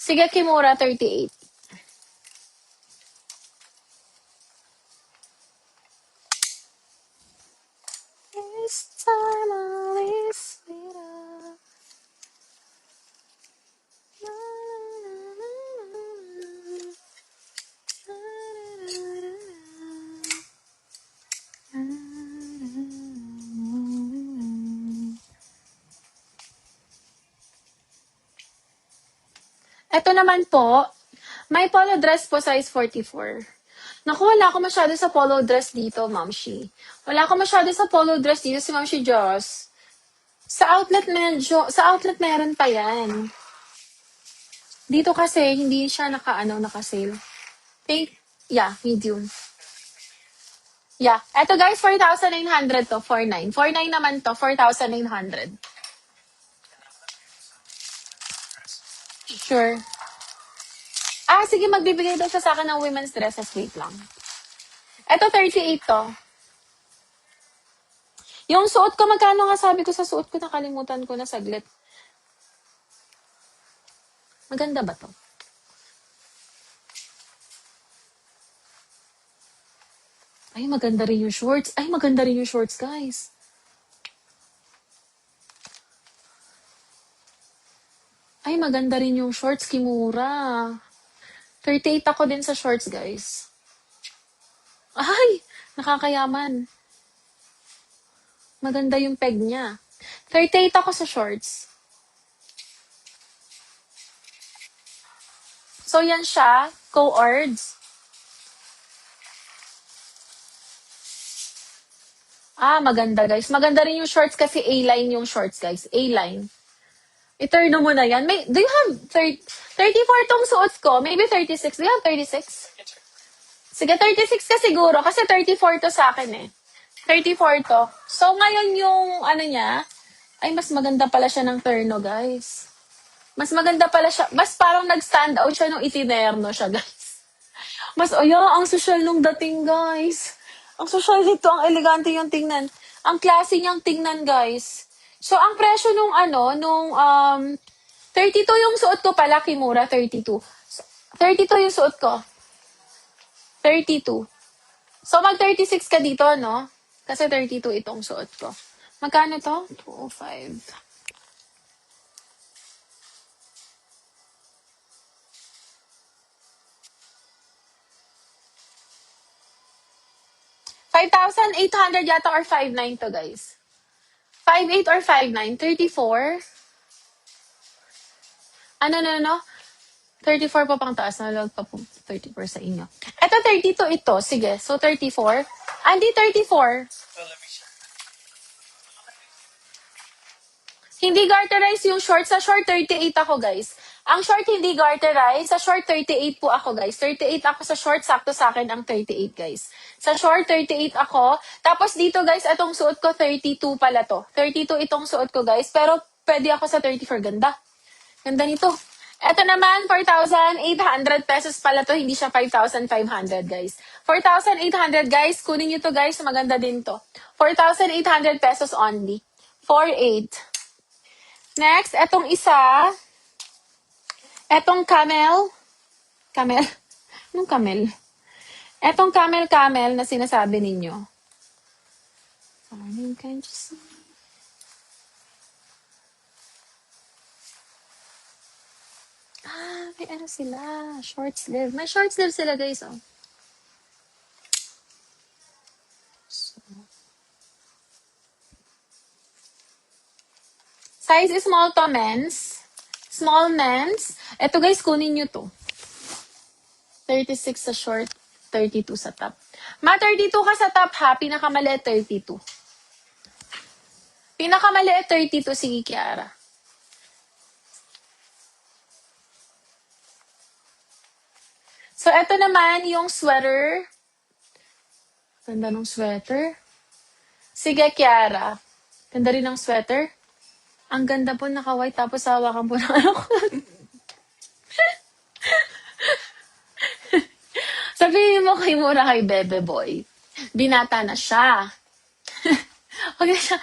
Sige, Kimura, 38. This time I'll lift it up. Ito naman po, may polo dress po size 44. Naku, wala ako masyado sa polo dress dito, Mamshi. Wala ako masyado sa polo dress dito si Mamshi Joss. Sa outlet meron pa yan. Dito kasi, hindi siya naka-sale. Pink, yeah, medium. Yeah. Eto guys, 4,900 to, 4,900. 4,900 naman to, 4,900. Sure. Sige, magbibigay daw siya sa akin ng women's dresses. Wait lang. Eto, 38 to. Yung suot ko, magkano nga sabi ko sa suot ko, nakalimutan ko na saglit. Maganda ba to? Ay, maganda rin yung shorts. Ay, maganda rin yung shorts, guys. Ay, maganda rin yung shorts, Kimura. 38 ako din sa shorts, guys. Ay, nakakayaman. Maganda yung peg niya. 38 ako sa shorts. So, yan siya. Co-ords. Maganda, guys. Maganda rin yung shorts kasi A-line yung shorts, guys. A-line. I-turn mo na yan. Do you have 34 tong suot ko? Maybe 36. Do you have 36? Sige, 36 ka siguro. Kasi 34 to sa akin eh. 34 to. So, ngayon yung niya, ay mas maganda pala siya ng terno, guys. Mas maganda pala siya. Mas parang nag-stand out siya nung itinerno siya, guys. Ang social nung dating, guys. Ang social nito, ang elegante yung tingnan. Ang classy niyang tingnan, guys. So, ang presyo nung 32 yung suot ko pala, Kimura, 32. 32 yung suot ko. 32. So, mag-36 ka dito, no? Kasi 32 itong suot ko. Magkano to? 205. 5,800 yata or 5,900 to, guys. 5,800 or 5,900? 34? No? 34 pa pang taas. Nalag pa po 34 sa inyo. Ito, 32 ito. Sige. So, 34. Hindi 34. Hindi garterize yung short. Sa short, 38 ako, guys. Ang short hindi garterize. Sa short, 38 po ako, guys. 38 ako sa short. Sakto sa akin ang 38, guys. Sa short, 38 ako. Tapos dito, guys, itong suot ko, 32 pala to. 32 itong suot ko, guys. Pero pwede ako sa 34. Ganda. Ganda nito. Ito naman, 4,800 pesos pala to. Hindi siya 5,500, guys. 4,800, guys. Kunin nyo to, guys. Maganda din to. 4,800 pesos only. 4,800. Next, etong isa. Etong camel. Camel? Anong camel? Etong camel na sinasabi ninyo. Can't you see? May sila. Short sleeve. May short sleeve sila, guys, oh. Size small to men's. Small men's. Ito, guys, kunin nyo to. 36 sa short, 32 sa top. 32 ka sa top, ha? Pinakamaliit, 32. Pinakamaliit, 32. Sige, Kiara. So, ito naman yung sweater. Ganda ng sweater. Sige, Kiara. Ganda rin ng sweater. Ang ganda po, naka-white, tapos hawakan po ng Sabihin mo kay Mura kay Bebe Boy, binata na siya. Okay siya.